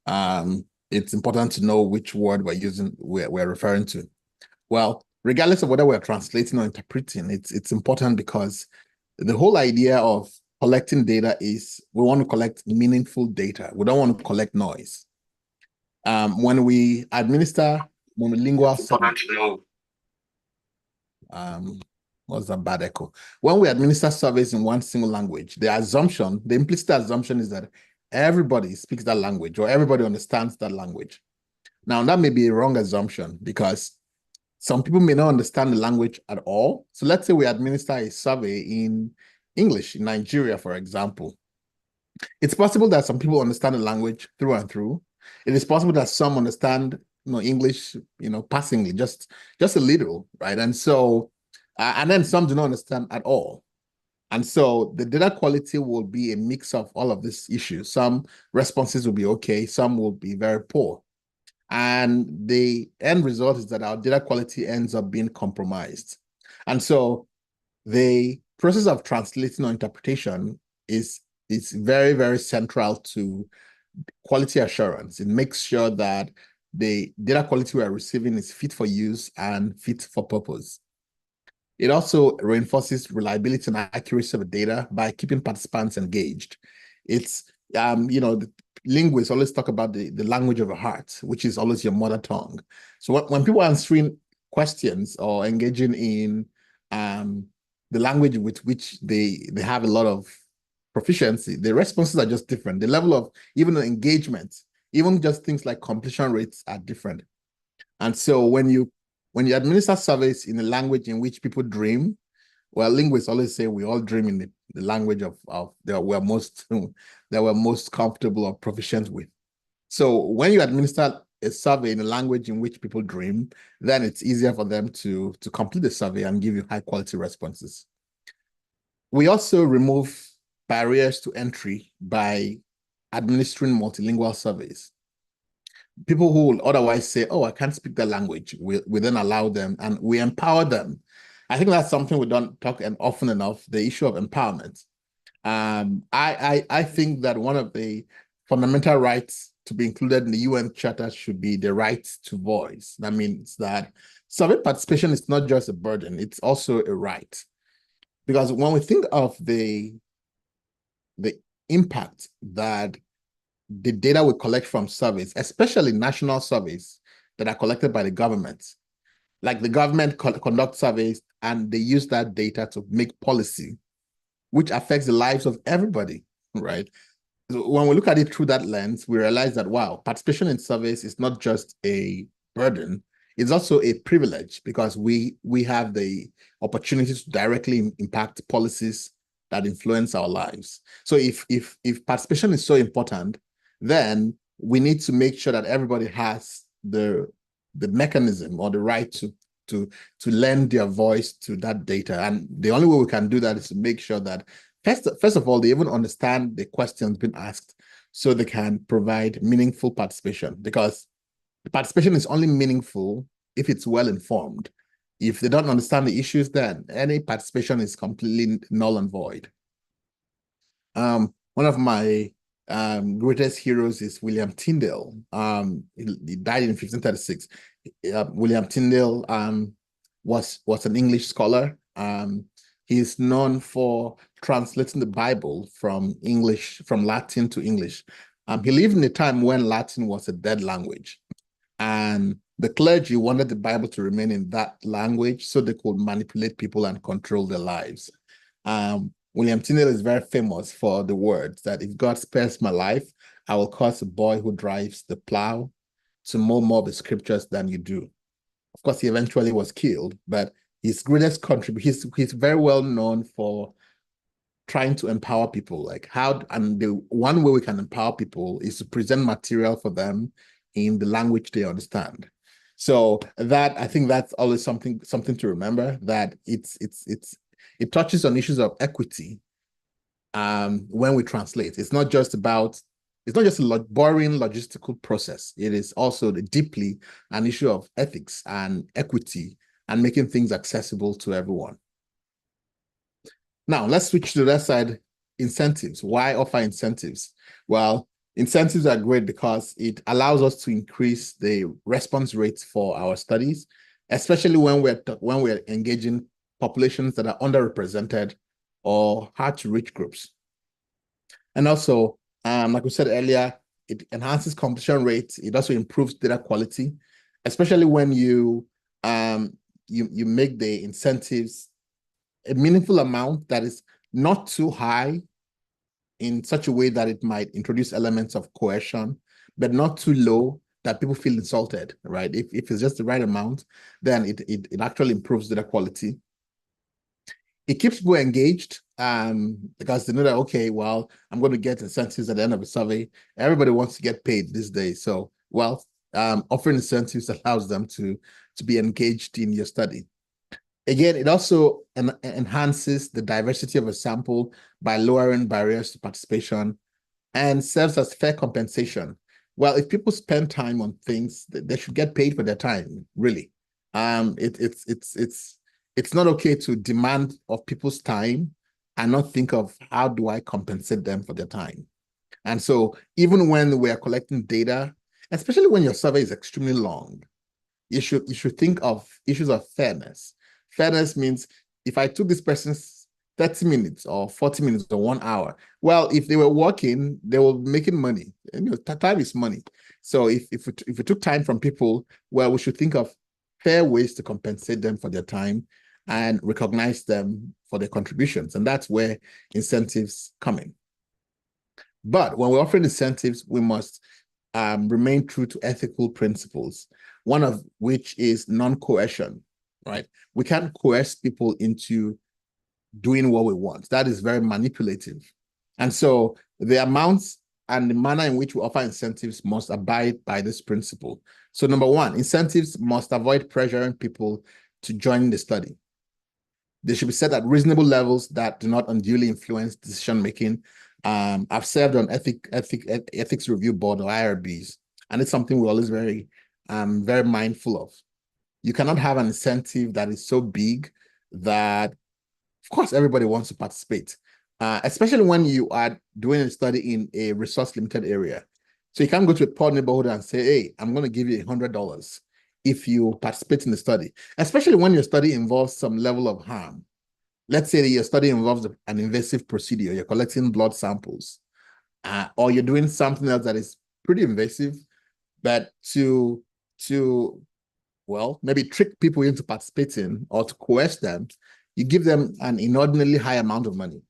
it's important to know which word we're referring to. Well, regardless of whether we're translating or interpreting, it's important because the whole idea of collecting data is we want to collect meaningful data. We don't want to collect noise. When we administer monolingual surveys, what's that bad echo? When we administer surveys in one single language, the implicit assumption is that everybody speaks that language or everybody understands that language. Now, that may be a wrong assumption because some people may not understand the language at all. So let's say we administer a survey in English in Nigeria, for example. It's possible that some people understand the language through and through. It is possible that some understand, English, passingly, just a little, right? And then some do not understand at all. And so the data quality will be a mix of all of these issues. Some responses will be okay, some will be very poor. And the end result is that our data quality ends up being compromised. And so the process of translating or interpretation is very, very central to quality assurance. It makes sure that the data quality we are receiving is fit for use and fit for purpose. It also reinforces reliability and accuracy of the data by keeping participants engaged. It's, the linguists always talk about the language of the heart, which is always your mother tongue. So when people are answering questions or engaging in the language with which they have a lot of proficiency, the responses are just different. The level of even the engagement, even just things like completion rates are different. And so when you administer surveys in a language in which people dream, well, linguists always say we all dream in the language of that we're most comfortable or proficient with. So when you administer a survey in a language in which people dream, then it's easier for them to complete the survey and give you high quality responses. We also remove barriers to entry by administering multilingual surveys. People who will otherwise say, oh, I can't speak that language, we then allow them and we empower them. I think that's something we don't talk often enough, the issue of empowerment. I think that one of the fundamental rights to be included in the UN Charter should be the right to voice. That means that survey participation is not just a burden, it's also a right. Because when we think of the impact that the data we collect from surveys, especially national surveys that are collected by the government, like the government conduct surveys and they use that data to make policy, which affects the lives of everybody, right? So when we look at it through that lens, we realize that, wow, participation in surveys is not just a burden, it's also a privilege because we have the opportunity to directly impact policies that influence our lives. So if participation is so important, then we need to make sure that everybody has the mechanism or the right to lend their voice to that data. And the only way we can do that is to make sure that first of all, they even understand the questions being asked so they can provide meaningful participation, because the participation is only meaningful if it's well informed. If they don't understand the issues, then any participation is completely null and void. One of my greatest heroes is William Tyndale. He died in 1536. William Tyndale was an English scholar. He is known for translating the Bible from Latin to English. He lived in a time when Latin was a dead language, and the clergy wanted the Bible to remain in that language so they could manipulate people and control their lives. William Tyndale is very famous for the words that if God spares my life, I will cause a boy who drives the plow to know more of the scriptures than you do. Of course, he eventually was killed, but his greatest contribution, he's very well known for trying to empower people. And the one way we can empower people is to present material for them in the language they understand. So that, I think that's always something to remember, that it touches on issues of equity when we translate. It's not just a boring logistical process. It is also deeply an issue of ethics and equity and making things accessible to everyone. Now, let's switch to that side, incentives. Why offer incentives? Well, Incentives are great because it allows us to increase the response rates for our studies, especially when we're engaging populations that are underrepresented or hard to reach groups. And also, like we said earlier, it enhances completion rates. It also improves data quality, especially when you make the incentives a meaningful amount that is not too high in such a way that it might introduce elements of coercion, but not too low that people feel insulted, right? If it's just the right amount, then it actually improves data quality. It keeps people engaged because they know that, okay, well, I'm going to get incentives at the end of the survey. Everybody wants to get paid these days. So, well, offering incentives allows them to be engaged in your study. Again, it also enhances the diversity of a sample by lowering barriers to participation and serves as fair compensation. Well, if people spend time on things, they should get paid for their time, really. It's not okay to demand of people's time and not think of how do I compensate them for their time. And so even when we are collecting data, especially when your survey is extremely long, you should think of issues of fairness. Fairness means if I took this person's 30 minutes or 40 minutes or 1 hour, well, if they were working, they were making money. Time is money. So if we took time from people, well, we should think of fair ways to compensate them for their time and recognize them for their contributions. And that's where incentives come in. But when we're offering incentives, we must remain true to ethical principles, one of which is non-coercion, right? We can't coerce people into doing what we want. That is very manipulative. And so the amounts and the manner in which we offer incentives must abide by this principle. So number one, incentives must avoid pressuring people to join the study. They should be set at reasonable levels that do not unduly influence decision-making. I've served on ethics review board or IRBs, and it's something we're always very mindful of. You cannot have an incentive that is so big that, of course, everybody wants to participate, especially when you are doing a study in a resource-limited area. So you can't go to a poor neighborhood and say, hey, I'm going to give you $100 if you participate in the study, especially when your study involves some level of harm. Let's say that your study involves an invasive procedure, you're collecting blood samples, or you're doing something else that is pretty invasive, but to well, maybe trick people into participating or to coerce them, you give them an inordinately high amount of money.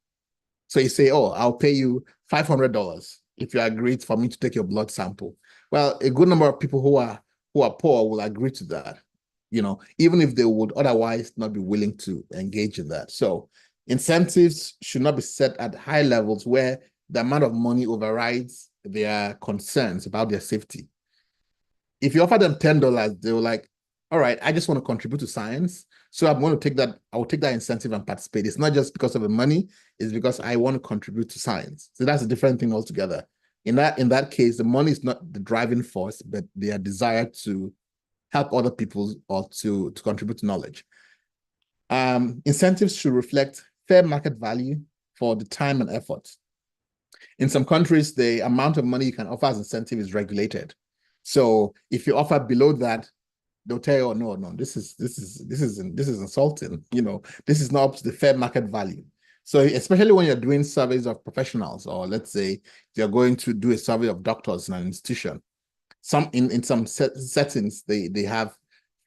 So you say, oh, I'll pay you $500 if you agree for me to take your blood sample. Well, a good number of people who are poor will agree to that, even if they would otherwise not be willing to engage in that. So incentives should not be set at high levels where the amount of money overrides their concerns about their safety. If you offer them $10, they were like, all right, I just want to contribute to science. So I'm going to take that, I will take that incentive and participate. It's not just because of the money, it's because I want to contribute to science. So that's a different thing altogether. In that case, the money is not the driving force, but their desire to help other people or to contribute to knowledge. Incentives should reflect fair market value for the time and effort. In some countries, the amount of money you can offer as incentive is regulated. So if you offer below that, they'll tell you, oh, no, this is insulting. This is not up to the fair market value. So especially when you're doing surveys of professionals, or let's say you're going to do a survey of doctors in an institution, in some settings, they have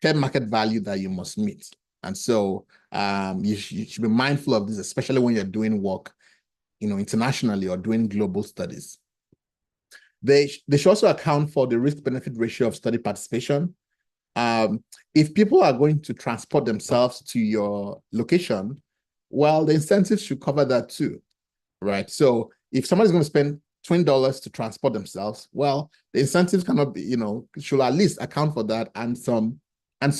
fair market value that you must meet. And so you should be mindful of this, especially when you're doing work, internationally or doing global studies. They should also account for the risk-benefit ratio of study participation. If people are going to transport themselves to your location, well, the incentives should cover that too, right? So if somebody's going to spend $20 to transport themselves, well, the incentives cannot be, should at least account for that and some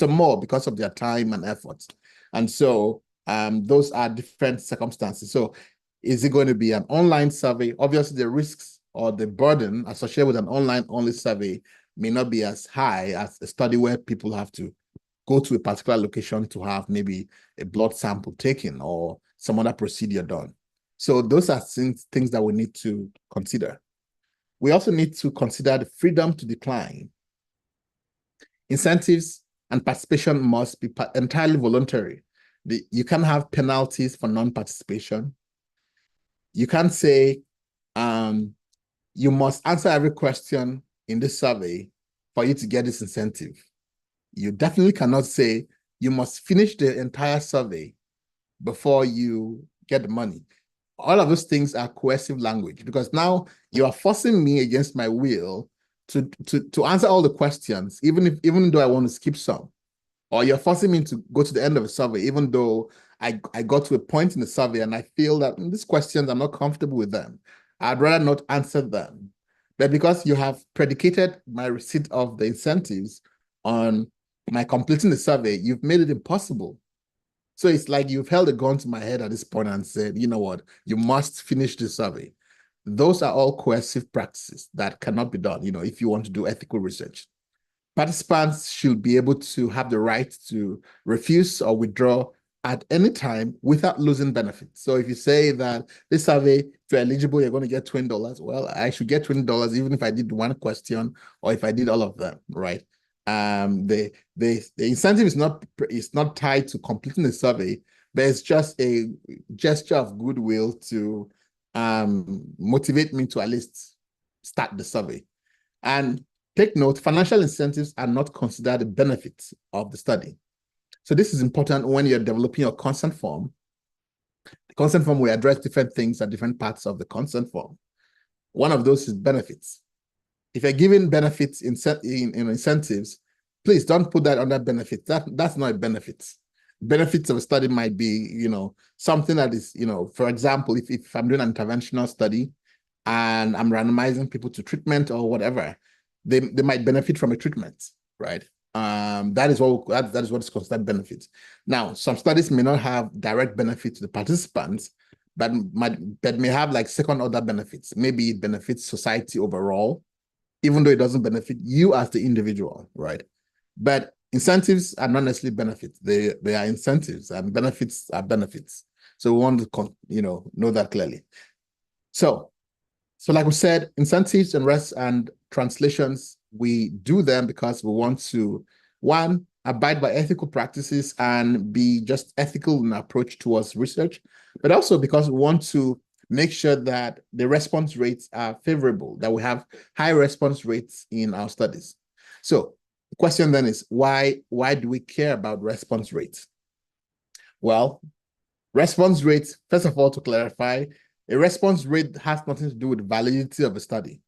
more because of their time and efforts. And so those are different circumstances. So is it going to be an online survey? Obviously, the risks or the burden associated with an online-only survey may not be as high as a study where people have to go to a particular location to have maybe a blood sample taken or some other procedure done. So those are things that we need to consider. we also need to consider the freedom to decline. Incentives and participation must be entirely voluntary. You can't have penalties for non-participation. You can't say you must answer every question in this survey for you to get this incentive. You definitely cannot say you must finish the entire survey before you get the money. All of those things are coercive language, because now you are forcing me against my will to answer all the questions, even though I want to skip some. Or you're forcing me to go to the end of a survey, even though I got to a point in the survey and I feel that these questions, I'm not comfortable with them. I'd rather not answer them. But because you have predicated my receipt of the incentives on my completing the survey, you've made it impossible. So it's like you've held a gun to my head at this point and said, you know what, you must finish the survey. Those are all coercive practices that cannot be done, if you want to do ethical research. Participants should be able to have the right to refuse or withdraw at any time without losing benefits. So if you say that this survey, if you're eligible, you're going to get $20, well, I should get $20 even if I did one question or if I did all of them, right? The incentive is not tied to completing the survey, but it's just a gesture of goodwill to motivate me to at least start the survey. And take note, financial incentives are not considered benefits of the study. So this is important when you're developing your consent form. The consent form will address different things at different parts of the consent form. One of those is benefits. If you're giving benefits in incentives, please don't put that under benefits. That's not a benefit. Benefits of a study might be, something that is, for example, if I'm doing an interventional study and I'm randomizing people to treatment or whatever, they might benefit from a treatment, right? That is what is considered benefits. Now, some studies may not have direct benefit to the participants, but may have like second order benefits. Maybe it benefits society overall, even though it doesn't benefit you as the individual, right? But incentives are not necessarily benefits. They are incentives, and benefits are benefits. So we want to know that clearly. So like we said, incentives and translations, we do them because we want to, one, abide by ethical practices and be just ethical in our approach towards research, but also because we want to make sure that the response rates are favorable, that we have high response rates in our studies. So the question then is, why do we care about response rates? Well, response rates, first of all, to clarify, a response rate has nothing to do with the validity of a study.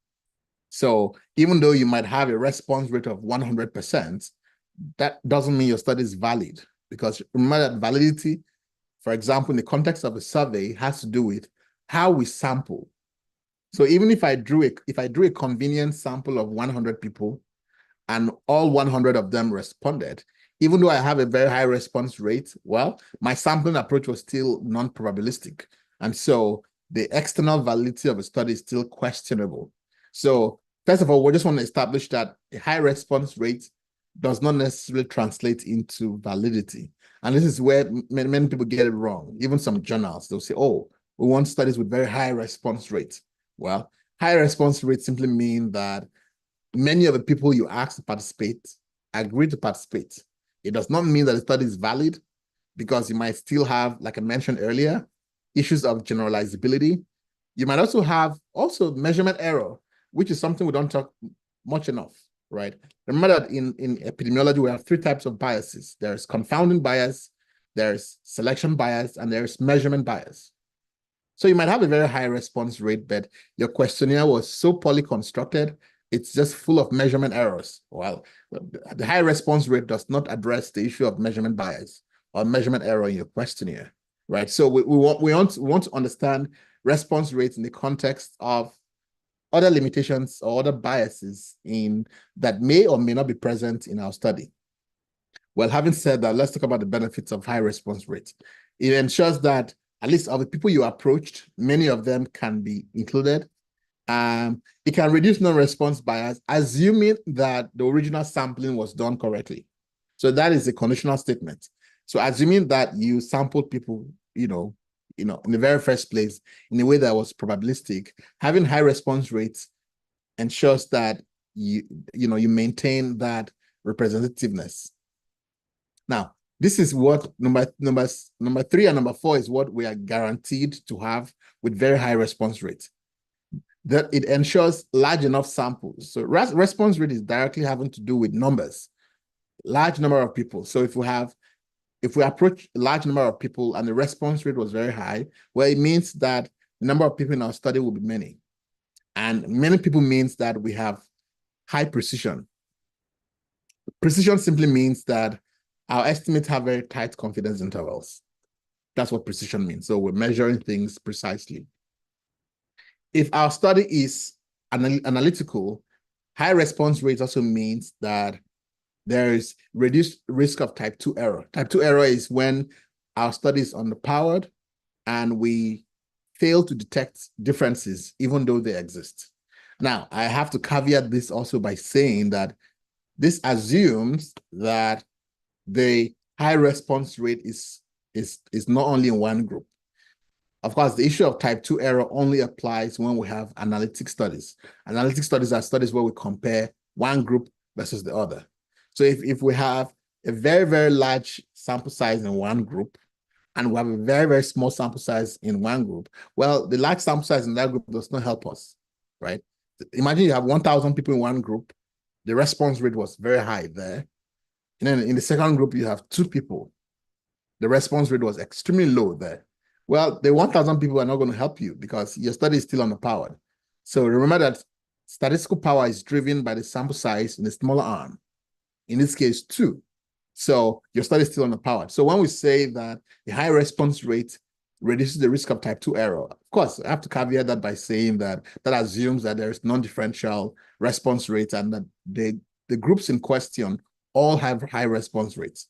So even though you might have a response rate of 100%, that doesn't mean your study is valid, because remember that validity, for example, in the context of a survey, has to do with how we sample. So even if I drew a convenient sample of 100 people and all 100 of them responded, even though I have a very high response rate, well, my sampling approach was still non-probabilistic. And so the external validity of a study is still questionable. So first of all, we just want to establish that a high response rate does not necessarily translate into validity. And this is where many people get it wrong. Even some journals, they'll say, oh, we want studies with very high response rates. Well, high response rates simply mean that many of the people you ask to participate agree to participate. It does not mean that the study is valid, because you might still have, like I mentioned earlier, issues of generalizability. You might also have measurement error, which is something we don't talk much enough, right? Remember that in epidemiology, we have three types of biases. There's confounding bias, there's selection bias, and there's measurement bias. So you might have a very high response rate, but your questionnaire was so poorly constructed, it's just full of measurement errors. Well, the high response rate does not address the issue of measurement bias or measurement error in your questionnaire, right? So we want to understand response rates in the context of other limitations or other biases that may or may not be present in our study. Well, having said that, let's talk about the benefits of high response rates. It ensures that at least of the people you approached, many of them can be included. It can reduce non-response bias, assuming that the original sampling was done correctly. So that is a conditional statement. So assuming that you sampled people, in the very first place in a way that was probabilistic, having high response rates ensures that you maintain that representativeness. Now, this is what number 3 and number 4 is what we are guaranteed to have with very high response rate. That it ensures large enough samples. So response rate is directly having to do with numbers, large number of people. So if we approach a large number of people and the response rate was very high, well, it means that the number of people in our study will be many. And many people means that we have high precision. Precision simply means that our estimates have very tight confidence intervals. That's what precision means. So we're measuring things precisely. If our study is analytical, high response rate also means that there is reduced risk of type 2 error. Type 2 error is when our study is underpowered and we fail to detect differences even though they exist. Now, I have to caveat this also by saying that this assumes that the high response rate is not only in one group. Of course, the issue of type 2 error only applies when we have analytic studies. Analytic studies are studies where we compare one group versus the other. So if we have a very, very large sample size in one group, and we have a very, very small sample size in one group, well, the large sample size in that group does not help us, right? Imagine you have 1,000 people in one group. The response rate was very high there. And then in the second group, you have 2 people. The response rate was extremely low there. Well, the 1,000 people are not going to help you because your study is still underpowered. So remember that statistical power is driven by the sample size in the smaller arm. In this case, 2. So your study is still underpowered. So when we say that a high response rate reduces the risk of type 2 error, of course, I have to caveat that by saying that assumes that there is non-differential response rate and that the groups in question all have high response rates.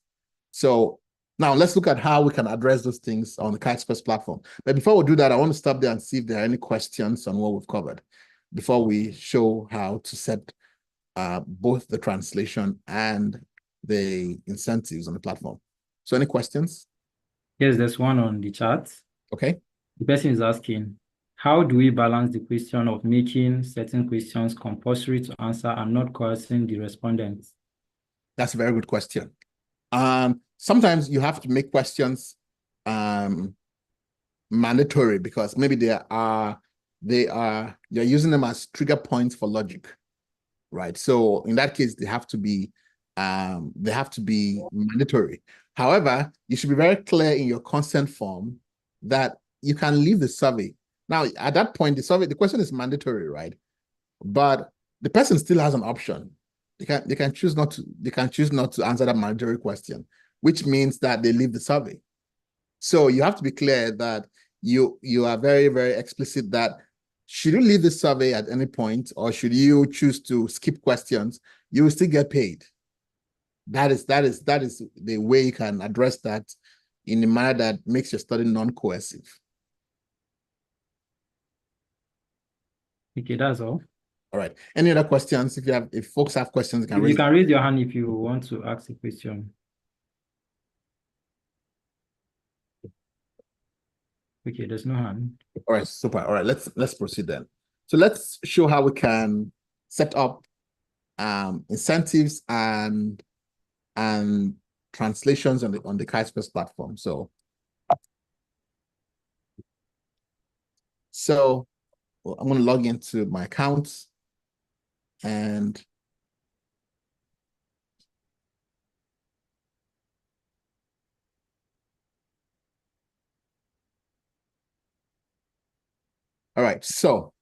So now let's look at how we can address those things on the Chisquares platform. But before we do that, I want to stop there and see if there are any questions on what we've covered before we show how to set both the translation and the incentives on the platform. So any questions? Yes, there's one on the chat. Okay. The person is asking, how do we balance the question of making certain questions compulsory to answer and not coercing the respondents? That's a very good question. Sometimes you have to make questions mandatory because maybe you're using them as trigger points for logic, right? So in that case, they have to be mandatory. However, you should be very clear in your consent form that you can leave the survey. Now, at that point, the question is mandatory, right? But the person still has an option. They can choose not to answer that mandatory question, which means that they leave the survey. So you have to be clear that you are very, very explicit that should you leave the survey at any point or should you choose to skip questions, you will still get paid. That is the way you can address that in a manner that makes your study non-coercive. Okay, that's all. All right. Any other questions? If folks have questions, You can raise your hand if you want to ask a question. Okay, there's no hand. All right, super. All right, let's proceed then. So let's show how we can set up incentives and translations on the Chisquares platform. So I'm going to log into my account and all right. So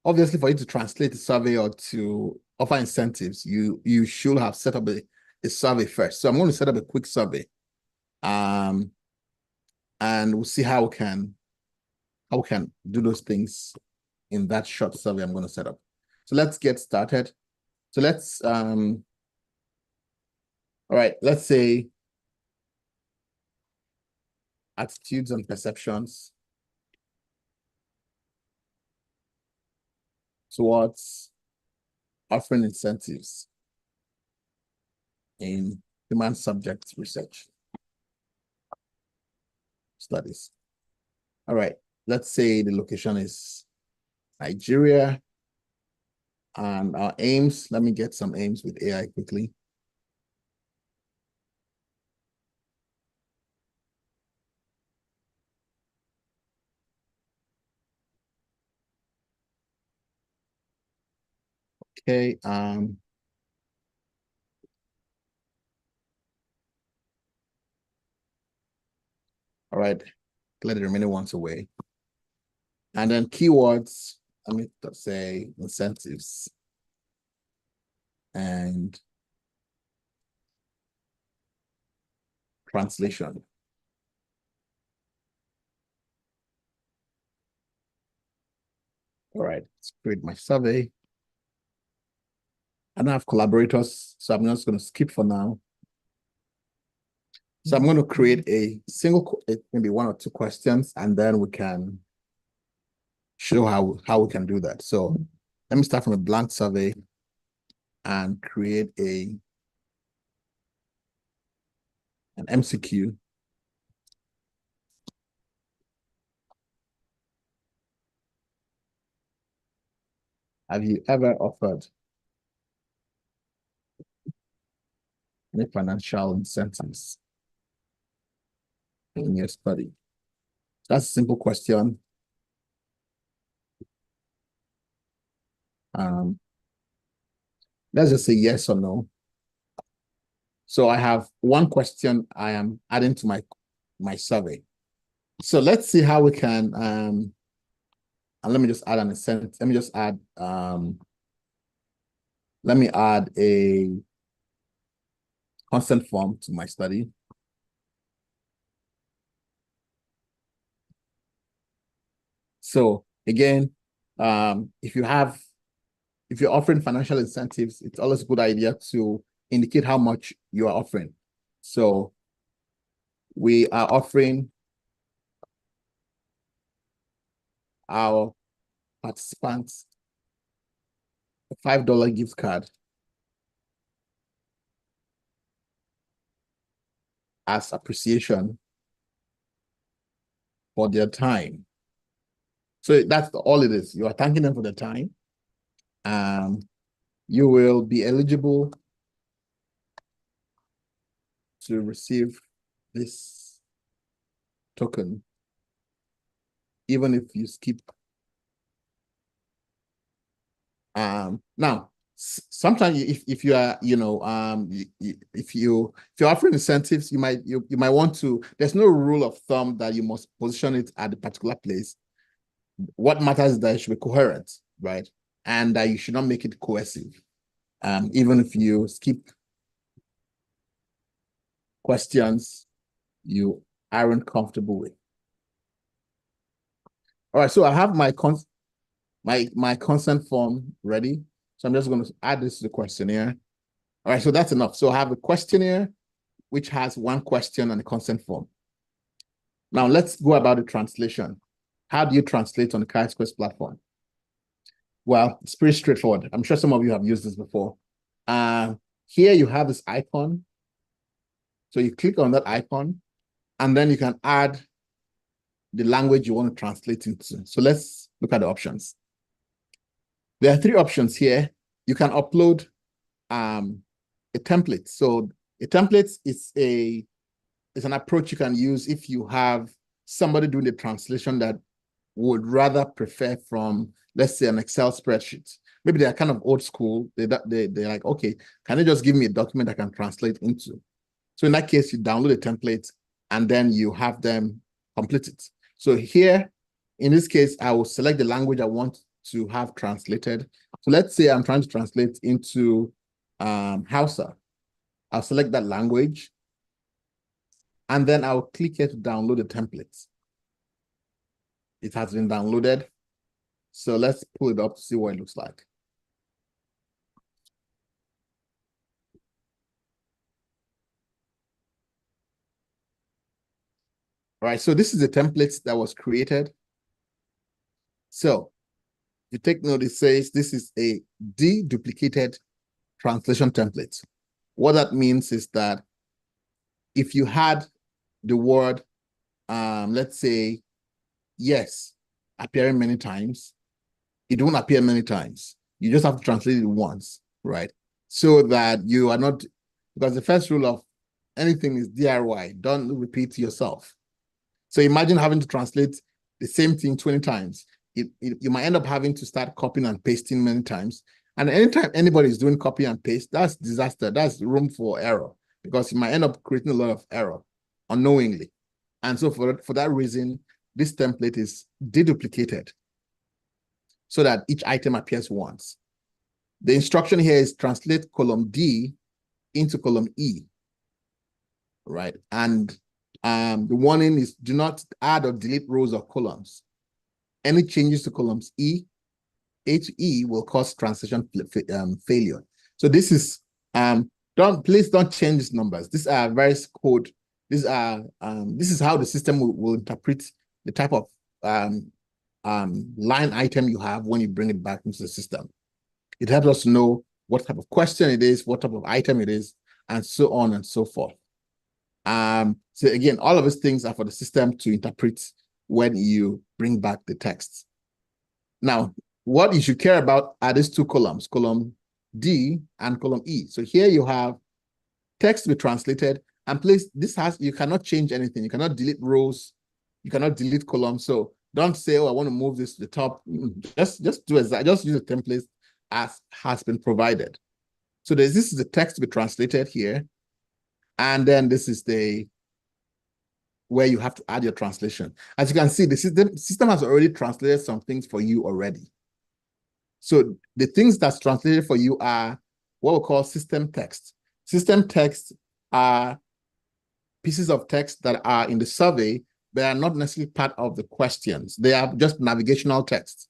obviously for you to translate the survey or to offer incentives, you should have set up a survey first. So I'm going to set up a quick survey. And we'll see how we can do those things in that short survey I'm going to set up. So let's get started. So let's all right, let's say attitudes and perceptions towards offering incentives in human subject research studies. All right, let's say the location is Nigeria. And our aims, let me get some aims with AI quickly. Okay, all right, let the remaining ones away. And then keywords, let me say incentives and translation. All right, let's create my survey. I don't have collaborators, so I'm just going to skip for now. So I'm going to create a single, maybe one or two questions, and then we can show how we can do that. So let me start from a blank survey and create an MCQ. Have you ever offered any financial incentives in your study? That's a simple question. Let's just say yes or no. So I have one question I am adding to my survey. So let's see how we can, and let me just add an incentive. Let me just add, let me add a consent form to my study. So again, if you're offering financial incentives, it's always a good idea to indicate how much you are offering. So we are offering our participants a $5 gift card as appreciation for their time. So that's all it is. You are thanking them for their time. You will be eligible to receive this token, even if you skip. Now, sometimes if you are, if you're offering incentives, you might want to. There's no rule of thumb that you must position it at a particular place. What matters is that it should be coherent, right? And that you should not make it coercive. Even if you skip questions you aren't comfortable with. All right, so I have my consent form ready. So I'm just going to add this to the questionnaire. All right, so that's enough. So I have a questionnaire which has one question and a consent form. Now let's go about the translation. How do you translate on the Chisquares platform? Well, it's pretty straightforward. I'm sure some of you have used this before. Here you have this icon. So you click on that icon, and then you can add the language you want to translate into. So let's look at the options. There are three options here. You can upload a template. So a template is an approach you can use if you have somebody doing the translation that would rather prefer from, let's say, an Excel spreadsheet. Maybe they're kind of old school. They're like, okay, can you just give me a document I can translate into? So in that case, you download a template and then you have them complete it. So here, in this case, I will select the language I want to have translated. So let's say I'm trying to translate into Hausa. I'll select that language, and then I'll click here to download the template. It has been downloaded. So let's pull it up to see what it looks like. All right, so this is the template that was created. So you take note, it says this is a deduplicated translation template. What that means is that if you had the word, let's say, yes, appearing many times, it won't appear many times. You just have to translate it once, right? So that you are not, because the first rule of anything is DIY, don't repeat yourself. So imagine having to translate the same thing 20 times. You might end up having to start copying and pasting many times. And anytime anybody is doing copy and paste, that's disaster. That's room for error, because you might end up creating a lot of error unknowingly. And so for that reason, this template is deduplicated so that each item appears once. The instruction here is translate column D into column E, right? And the warning is do not add or delete rows or columns. Any changes to columns A to E will cause translation failure. So this is, please don't change these numbers. These are various code. This is how the system will interpret the type of line item you have when you bring it back into the system. It helps us know what type of question it is, what type of item it is, and so on and so forth. So again, all of these things are for the system to interpret when you bring back the text. Now, what you should care about are these two columns, column D and column E. So here you have text to be translated, and please, you cannot change anything. You cannot delete rows, you cannot delete columns. So don't say, oh, I want to move this to the top. Just do exactly, just use the template as has been provided. So this is the text to be translated here. And then this is where you have to add your translation. As you can see, the system has already translated some things for you already. So the things that's translated for you are what we call system text. System text are pieces of text that are in the survey, but are not necessarily part of the questions. They are just navigational text.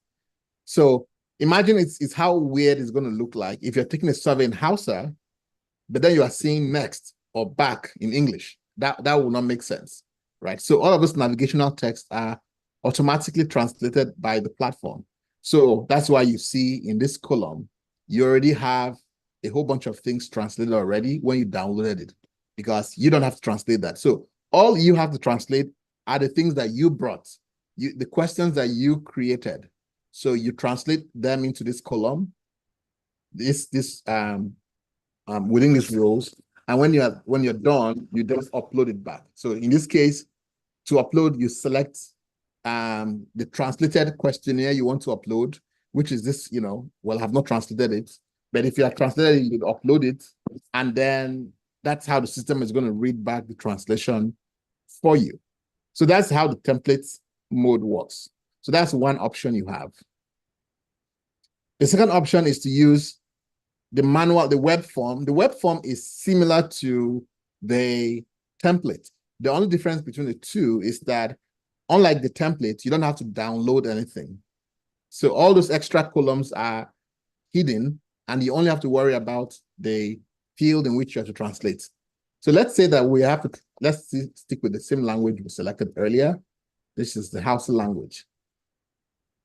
So imagine it's how weird it's going to look like if you're taking a survey in Hausa, but then you are seeing next or back in English. That will not make sense, right? So all of those navigational texts are automatically translated by the platform. So that's why you see in this column, you already have a whole bunch of things translated already when you downloaded it, because you don't have to translate that. So all you have to translate are the things that you brought, the questions that you created. So you translate them into this column, within these rows. And when you're done, you just upload it back. So in this case, to upload, you select the translated questionnaire you want to upload, which is this, well, I have not translated it. But if you have translated it, you upload it. And then that's how the system is going to read back the translation for you. So that's how the templates mode works. So that's one option you have. The second option is to use the web form. The web form is similar to the template. The only difference between the two is that, unlike the template, you don't have to download anything. So all those extra columns are hidden, and you only have to worry about the field in which you have to translate. So let's say that we have to, let's stick with the same language we selected earlier. This is the Hausa language.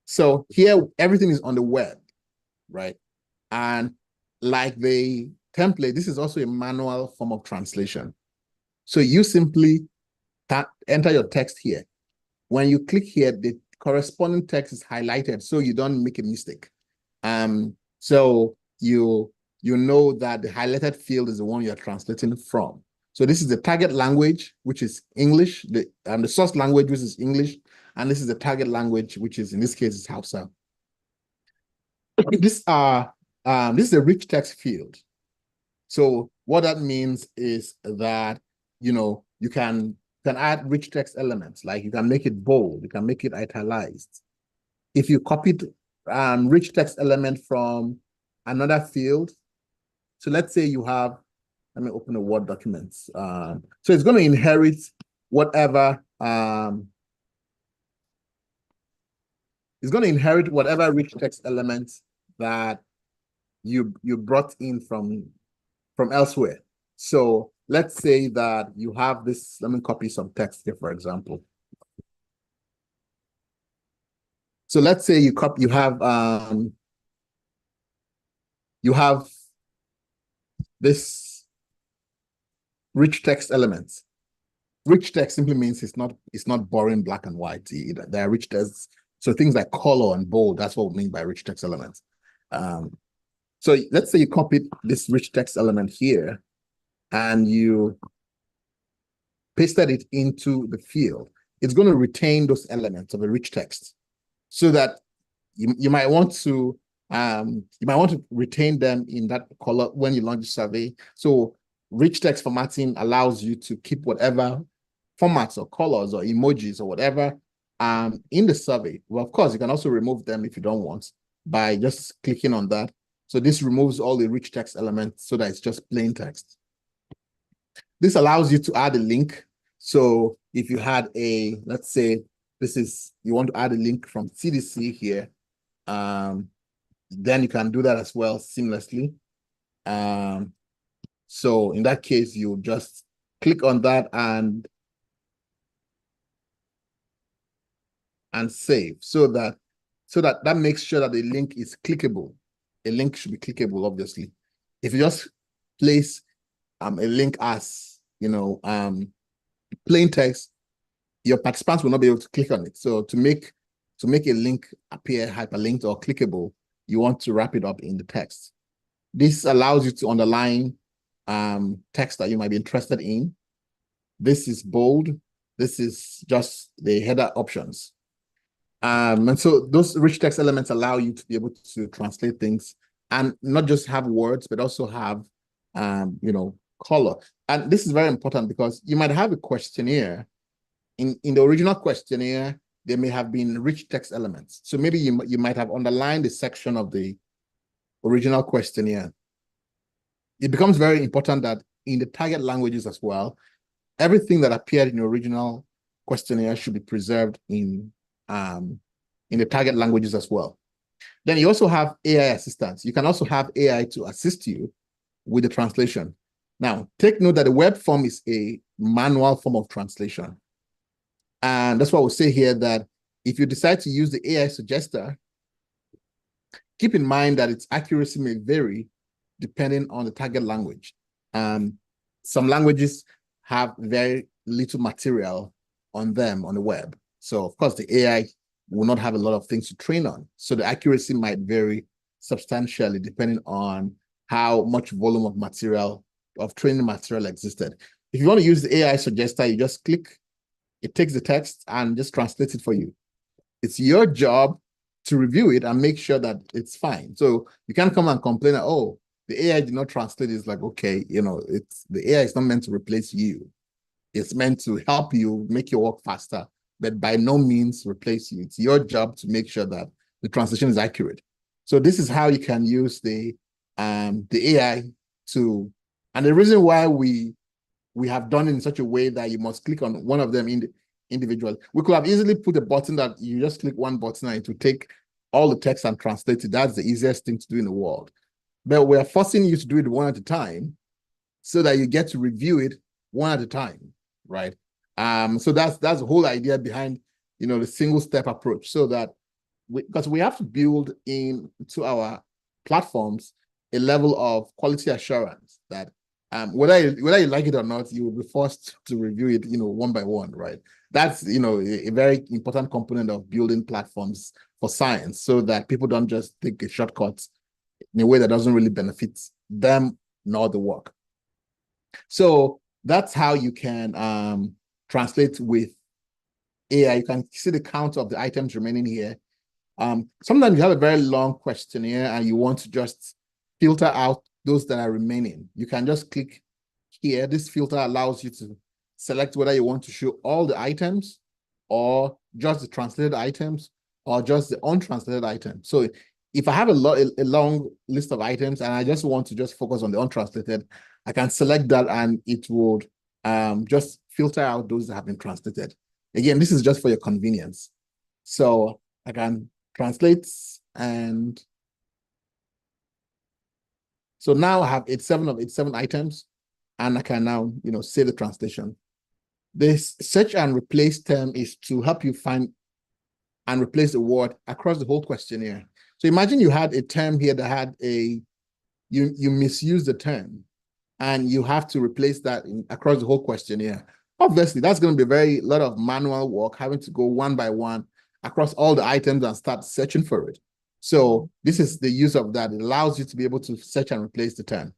So here, everything is on the web, right? And like the template, this is also a manual form of translation. So you simply enter your text here. When you click here, the corresponding text is highlighted so you don't make a mistake. So you know that the highlighted field is the one you're translating from. So this is the target language, which is English, the source language, which is English, and this is the target language, which is, in this case, is Hausa. This is a rich text field. So what that means is that, you can add rich text elements, like you can make it bold, you can make it italicized. If you copied rich text element from another field, so let's say you have, let me open a Word document. So it's going to inherit whatever, rich text elements that you brought in from elsewhere. So let's say that you have this, let me copy some text here, for example. So let's say you have this rich text elements. Rich text simply means it's not boring black and white. There are rich texts. So things like color and bold, that's what we mean by rich text elements. So let's say you copied this rich text element here and you pasted it into the field. It's going to retain those elements of a rich text so that you might want to retain them in that color when you launch the survey. So rich text formatting allows you to keep whatever formats or colors or emojis or whatever in the survey. Well, of course, you can also remove them if you don't want by just clicking on that. So this removes all the rich text elements so that it's just plain text. This allows you to add a link. So if you had let's say you want to add a link from CDC here, then you can do that as well seamlessly. So in that case, you just click on that and save so that makes sure that the link is clickable. A link should be clickable, obviously. If you just place a link as plain text, your participants will not be able to click on it. So to make a link appear hyperlinked or clickable, you want to wrap it up in the text. This allows you to underline text that you might be interested in. This is bold. This is just the header options. And so those rich text elements allow you to be able to translate things and not just have words, but also have, color. And this is very important because you might have a questionnaire. In the original questionnaire, there may have been rich text elements. So maybe you might have underlined a section of the original questionnaire. It becomes very important that in the target languages as well, everything that appeared in the original questionnaire should be preserved in the target languages as well. Then you also have AI assistants. You can also have AI to assist you with the translation. Now, take note that the web form is a manual form of translation. And that's why we'll say here that if you decide to use the AI suggester, keep in mind that its accuracy may vary depending on the target language. Some languages have very little material on them on the web. So, of course, the AI will not have a lot of things to train on. So the accuracy might vary substantially depending on how much volume of material, of training material existed. If you want to use the AI suggester, you just click, it takes the text and just translates it for you. It's your job to review it and make sure that it's fine. So you can't come and complain that, oh, the AI did not translate. It's like, okay, the AI is not meant to replace you. It's meant to help you make your work faster, but by no means replace you. It's your job to make sure that the translation is accurate. So this is how you can use the AI to, and the reason why we have done it in such a way that you must click on one of them individually. We could have easily put a button that you just click one button and it will take all the text and translate it. That's the easiest thing to do in the world. But we're forcing you to do it one at a time so that you get to review it one at a time, right? So that's the whole idea behind, the single step approach, so that because we have to build into our platforms a level of quality assurance that whether you like it or not, you will be forced to review it, one by one, right? That's, a very important component of building platforms for science, so that people don't just take a shortcut in a way that doesn't really benefit them nor the work. So that's how you can translate with AI. You can see the count of the items remaining here. Sometimes you have a very long questionnaire and you want to just filter out those that are remaining. You can just click here. This filter allows you to select whether you want to show all the items or just the translated items or just the untranslated items. So if I have a long list of items and I just want to just focus on the untranslated, I can select that and it would just filter out those that have been translated. Again, this is just for your convenience. So I can translate, and so now I have 87 items, and I can now, save the translation. This search and replace term is to help you find and replace the word across the whole questionnaire. So imagine you had a term here that had you misused the term, and you have to replace that across the whole questionnaire. Obviously, that's going to be a lot of manual work, having to go one by one across all the items and start searching for it. So this is the use of that. It allows you to be able to search and replace the term.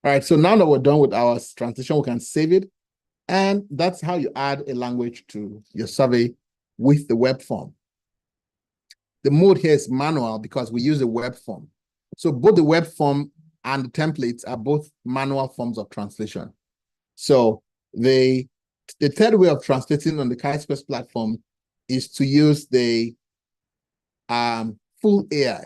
All right, so now that we're done with our translation, we can save it. And that's how you add a language to your survey with the web form. The mode here is manual because we use a web form. So both the web form and the templates are both manual forms of translation. So the third way of translating on the Chisquares platform is to use the full AI,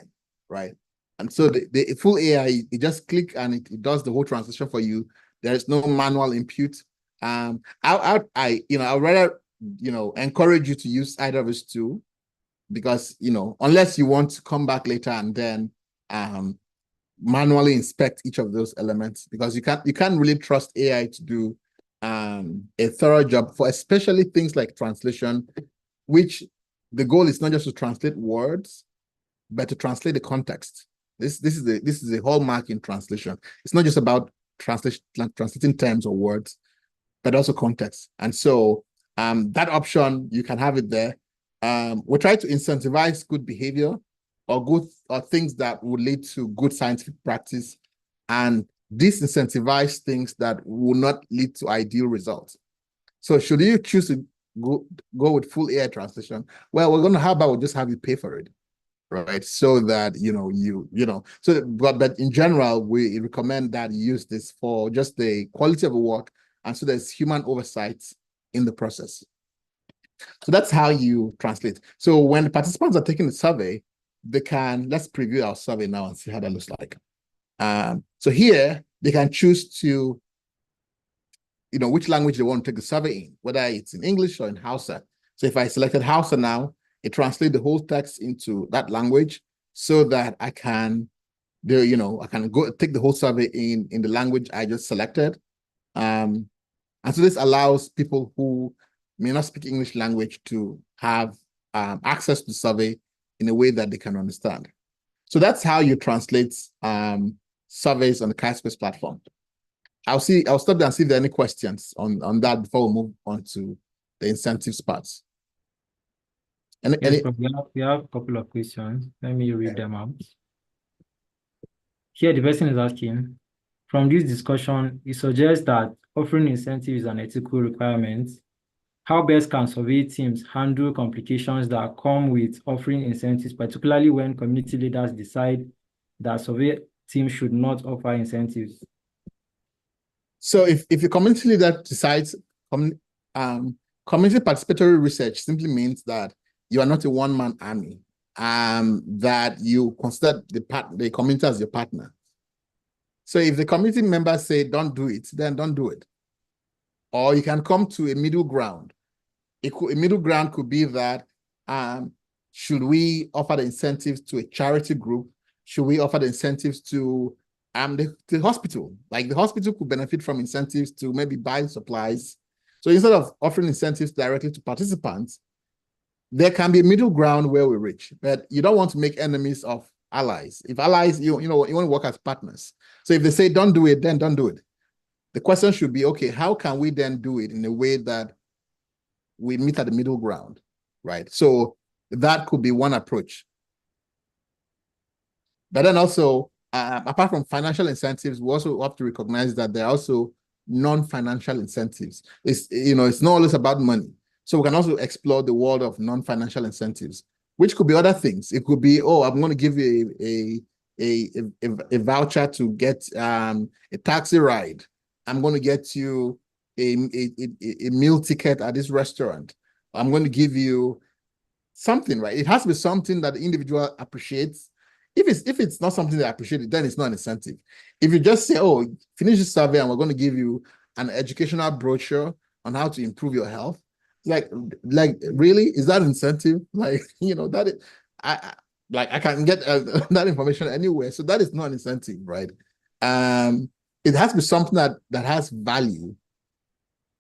right? And so the full AI, you just click and it does the whole translation for you. There is no manual input. I I'd rather encourage you to use either of these two, because unless you want to come back later and then manually inspect each of those elements, because you can't really trust AI to do a thorough job for especially things like translation, which the goal is not just to translate words, but to translate the context. This is a hallmark in translation. It's not just about translating terms or words, but also context. And so that option, you can have it there. We try to incentivize good behavior or things that would lead to good scientific practice, and disincentivize things that will not lead to ideal results. So should you choose to go with full AI translation, well, how about we just have you pay for it, right? So that but in general, we recommend that you use this for just the quality of the work, and so there's human oversight in the process. So that's how you translate. So when the participants are taking the survey, let's preview our survey now and see how that looks like. So here they can choose to, which language they want to take the survey in, whether it's in English or in Hausa. So if I selected Hausa now, it translates the whole text into that language so that I can go take the whole survey in the language I just selected. And so this allows people who may not speak English language to have access to the survey in a way that they can understand. So that's how you translate surveys on the Chisquares platform. I'll stop there and see if there are any questions on that before we move on to the incentives parts. Yes, we have a couple of questions. Let me read them out. Here, the person is asking, from this discussion, it suggests that offering incentives is an ethical requirement. How best can survey teams handle complications that come with offering incentives, particularly when community leaders decide that survey teams should not offer incentives? So if your community leader decides, community participatory research simply means that you are not a one-man army, that you consider the community as your partner. So if the community members say don't do it, then don't do it. Or you can come to a middle ground. A middle ground could be that should we offer the incentives to a charity group? Should we offer the incentives to the hospital? Like the hospital could benefit from incentives to maybe buy supplies. So instead of offering incentives directly to participants, there can be a middle ground where we reach, but you don't want to make enemies of allies. If allies, you want to work as partners. So if they say don't do it, then don't do it. The question should be, okay, how can we then do it in a way that we meet at the middle ground, right? So that could be one approach. But then also, apart from financial incentives, we also have to recognize that there are also non-financial incentives. It's not always about money. So we can also explore the world of non-financial incentives, which could be other things. It could be, I'm going to give you a voucher to get a taxi ride. I'm going to get you a meal ticket at this restaurant. I'm going to give you something, right? It has to be something that the individual appreciates. If it's not something they appreciate, then it's not an incentive. If you just say, finish the survey and we're going to give you an educational brochure on how to improve your health, like really, is that incentive? Like, I can get that information anywhere. So that is not an incentive, right? It has to be something that has value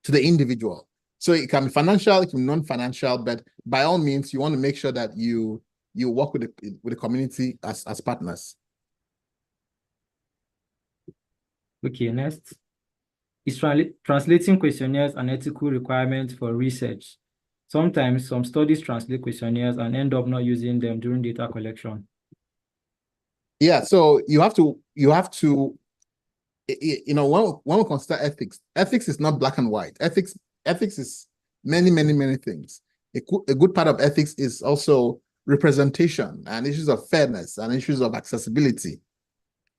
to the individual. So it can be financial, it can be non-financial, but by all means, you want to make sure that you work with the community as partners. Okay, next. Is translating questionnaires an ethical requirement for research? Sometimes some studies translate questionnaires and end up not using them during data collection. Yeah, so you have to when we consider ethics is not black and white. Ethics is many things. A good part of ethics is also representation and issues of fairness and issues of accessibility.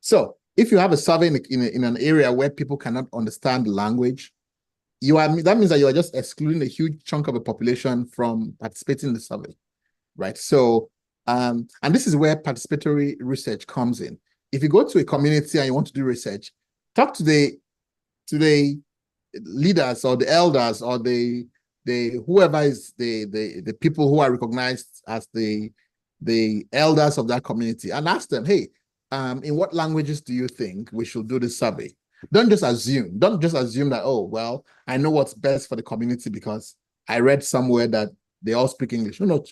So if you have a survey in an area where people cannot understand the language, that means that you are just excluding a huge chunk of the population from participating in the survey, right? So and this is where participatory research comes in. If you go to a community and you want to do research, talk to the leaders or the elders or the whoever is the people who are recognized as the elders of that community and ask them, hey, in what languages do you think we should do this survey? Don't just assume that, oh, well, I know what's best for the community because I read somewhere that they all speak English. No,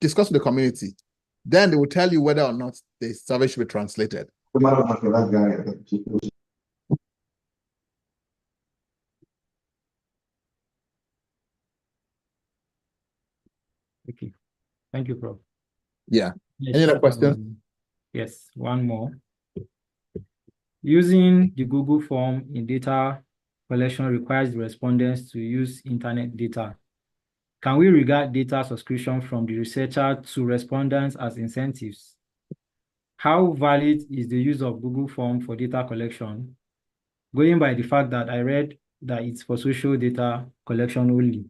discuss with the community. Then they will tell you whether or not the survey should be translated. Okay. Thank you, Prof. Yeah. Yes, Any other questions? Yes, one more. Using the Google form in data collection requires the respondents to use internet data. Can we regard data subscription from the researcher to respondents as incentives? How valid is the use of Google form for data collection? Going by the fact that I read that it's for social data collection only.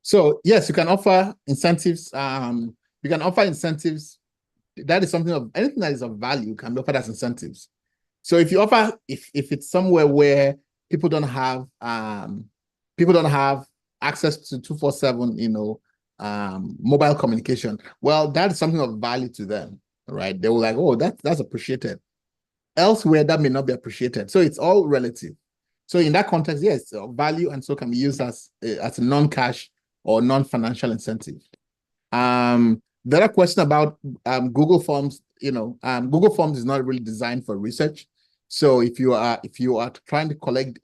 So yes, you can offer incentives. You can offer incentives. That is something of anything that is of value can be offered as incentives. So if you offer, if it's somewhere where people don't have access to 247, mobile communication, well, that is something of value to them, right? They will like, oh, that's appreciated. Elsewhere, that may not be appreciated. So it's all relative. So in that context, yes, value and so can be used as a non-cash or non-financial incentive. The other question about Google Forms, Google Forms is not really designed for research. So if you are trying to collect,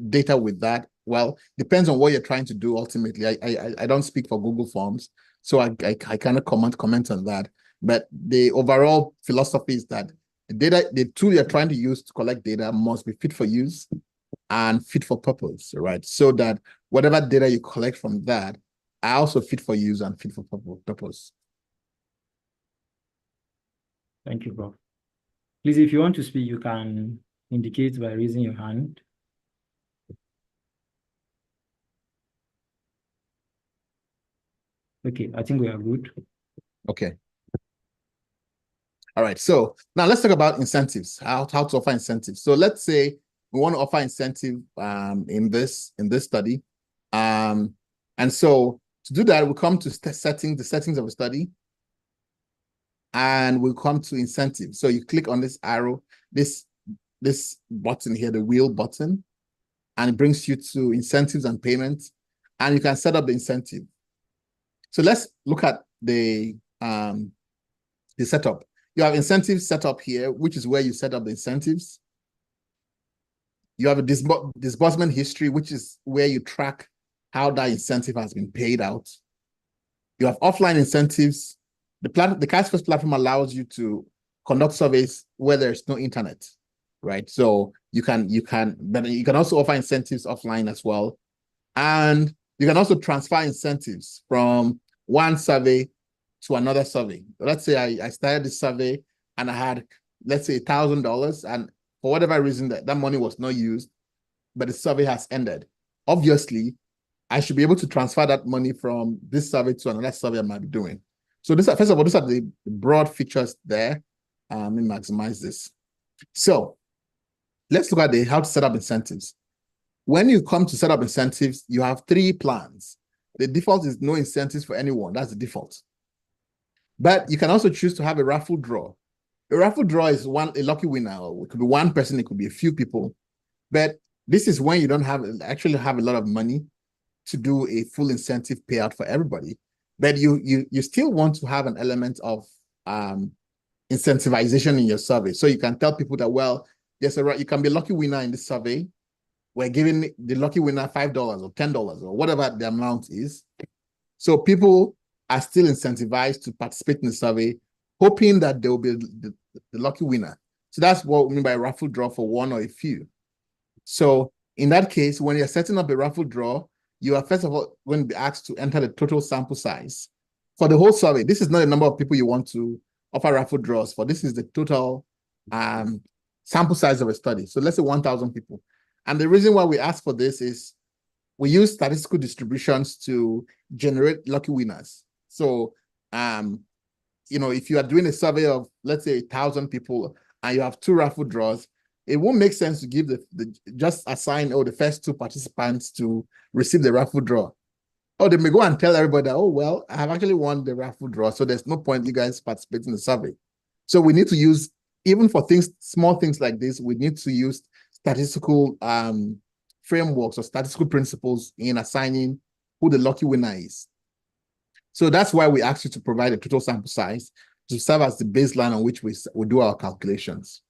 data with that, well, depends on what you're trying to do ultimately. I don't speak for Google Forms, so I cannot comment on that. But the overall philosophy is that the tool you're trying to use to collect data must be fit for use and fit for purpose, right? So that whatever data you collect from that are also fit for use and fit for purpose. Thank you, Prof. Please, if you want to speak, you can indicate by raising your hand. Okay, I think we are good. Okay. All right. So now let's talk about incentives, how to offer incentives. So let's say we want to offer incentive in this study. And so to do that, we come to the settings of a study, and we'll come to incentives. So you click on this arrow, this button here, the wheel button, and it brings you to incentives and payments, and you can set up the incentive. So let's look at the setup. You have incentives set up here, which is where you set up the incentives. You have a disbursement history, which is where you track how that incentive has been paid out. You have offline incentives. The Chisquares platform allows you to conduct surveys where there's no internet, right? So you can also offer incentives offline as well. And you can also transfer incentives from one survey to another survey. Let's say I started this survey and I had, let's say, $1,000, and for whatever reason that money was not used, but the survey has ended. Obviously, I should be able to transfer that money from this survey to another survey I might be doing. So first of all, these are the broad features there. Let me maximize this. So let's look at how to set up incentives. When you come to set up incentives, you have 3 plans. The default is no incentives for anyone. That's the default. But you can also choose to have a raffle draw. A raffle draw is a lucky winner. It could be one person, it could be a few people. But this is when you don't actually have a lot of money to do a full incentive payout for everybody. But you still want to have an element of incentivization in your survey. So you can tell people that, well, you can be a lucky winner in this survey. We're giving the lucky winner $5 or $10 or whatever the amount is. So people are still incentivized to participate in the survey, hoping that there will be the lucky winner. So that's what we mean by raffle draw for one or a few. So in that case, when you're setting up a raffle draw, you are first of all going to be asked to enter the total sample size for the whole survey. This is not the number of people you want to offer raffle draws for. This is the total sample size of a study. So let's say 1,000 people. And the reason why we ask for this is we use statistical distributions to generate lucky winners. So, if you are doing a survey of, let's say, 1,000 people and you have 2 raffle draws, it won't make sense to give just assign the first 2 participants to receive the raffle draw. Oh, they may go and tell everybody, oh, well, I have actually won the raffle draw, so there's no point you guys participating in the survey. So we need to use, even for small things like this, we need to use statistical frameworks or statistical principles in assigning who the lucky winner is. So that's why we ask you to provide a total sample size to serve as the baseline on which we do our calculations.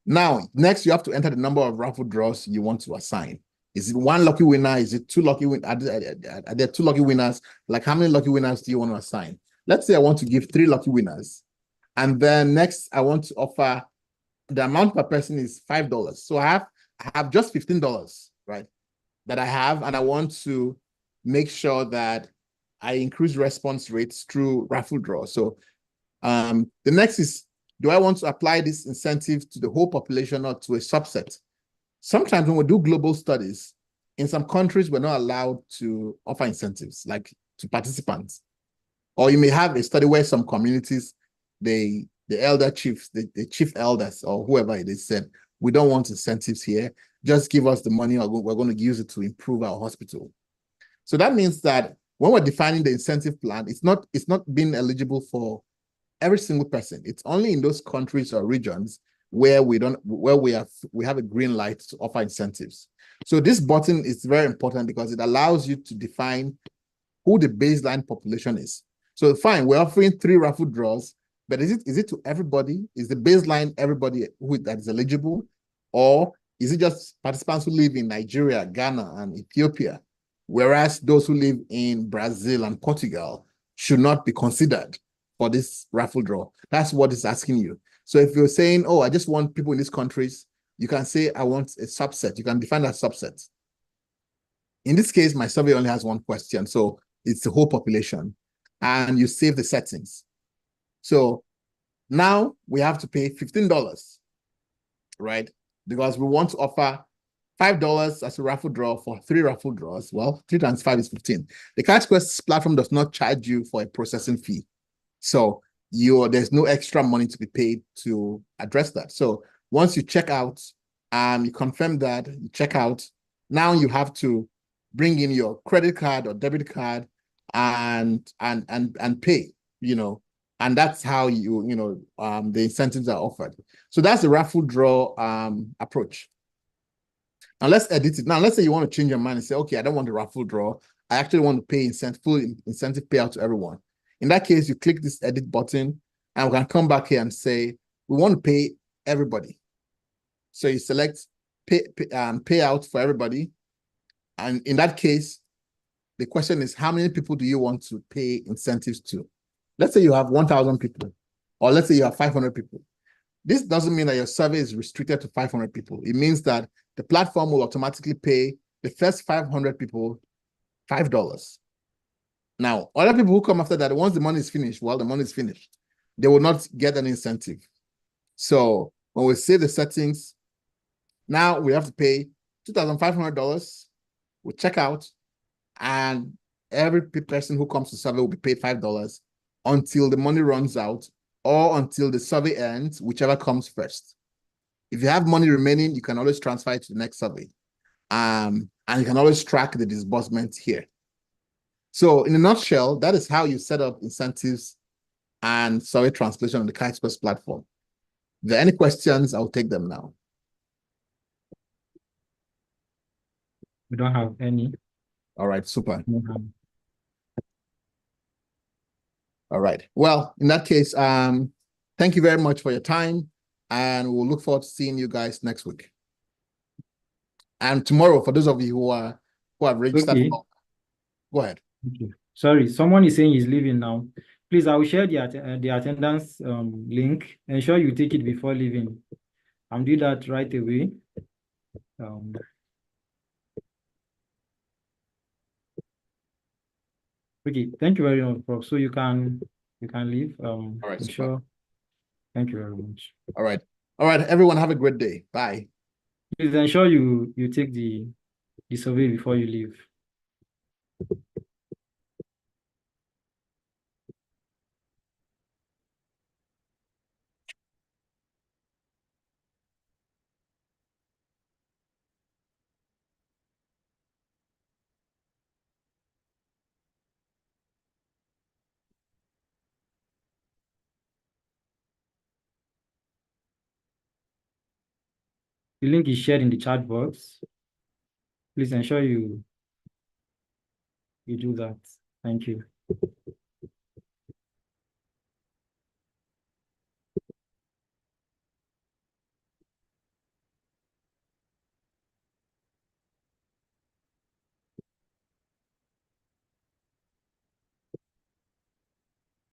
Now, next, you have to enter the number of raffle draws you want to assign. Is it 1 lucky winner? Is it 2 lucky winners? Are there 2 lucky winners? Like, how many lucky winners do you want to assign? Let's say I want to give 3 lucky winners. And then next, I want to offer, the amount per person is $5. So I have just $15, right, that I have, and I want to make sure that I increase response rates through raffle draw. So the next is, do I want to apply this incentive to the whole population or to a subset? Sometimes when we do global studies, in some countries, we're not allowed to offer incentives, like to participants. Or you may have a study where some communities, the elder chiefs, the chief elders, or whoever it is, said, we don't want incentives here. Just give us the money, or we're going to use it to improve our hospital. So that means that when we're defining the incentive plan, it's not being eligible for every single person. It's only in those countries or regions where we have a green light to offer incentives. So this button is very important because it allows you to define who the baseline population is. So fine, we're offering 3 raffle draws, but is it to everybody? Is the baseline everybody that is eligible? Or is it just participants who live in Nigeria, Ghana, and Ethiopia? Whereas those who live in Brazil and Portugal should not be considered for this raffle draw. That's what it's asking you. So if you're saying, oh, I just want people in these countries, you can say, I want a subset. You can define that subset. In this case, my survey only has 1 question. So it's the whole population. And you save the settings. So now we have to pay $15, right? Because we want to offer $5 as a raffle draw for 3 raffle draws. Well, 3 times 5 is 15. The Chisquares platform does not charge you for a processing fee. So there's no extra money to be paid to address that. So once you check out, you confirm that, you check out, now you have to bring in your credit card or debit card and pay, and that's how the incentives are offered. So that's the raffle draw approach. Now let's edit it. Now let's say you want to change your mind and say, okay, I don't want the raffle draw. I actually want to pay full incentive payout to everyone. In that case, you click this edit button and we can come back here and say, we want to pay everybody. So you select payout for everybody. And in that case, the question is, how many people do you want to pay incentives to? Let's say you have 1,000 people, or let's say you have 500 people. This doesn't mean that your survey is restricted to 500 people. It means that the platform will automatically pay the first 500 people $5. Now, other people who come after that, once the money is finished, well, the money is finished. They will not get an incentive. So when we save the settings, now we have to pay $2,500. We check out, and every person who comes to survey will be paid $5 until the money runs out or until the survey ends, whichever comes first. If you have money remaining, you can always transfer it to the next survey. And you can always track the disbursement here. So in a nutshell, that is how you set up incentives and survey translation on the Chisquares platform. If there are any questions, I'll take them now. We don't have any. All right, super. All right. Well, in that case, thank you very much for your time, and we'll look forward to seeing you guys next week. And tomorrow, for those of you who have registered, Okay. go ahead. Okay. Sorry, someone is saying he's leaving now. Please, I will share the attendance link. Ensure you take it before leaving. I'm doing that right away. Okay, thank you very much, Prof. So you can leave. All right, super. Sure. Thank you very much. All right. All right, everyone, have a great day. Bye. Please ensure you take the survey before you leave. The link is shared in the chat box. Please ensure you do that. Thank you.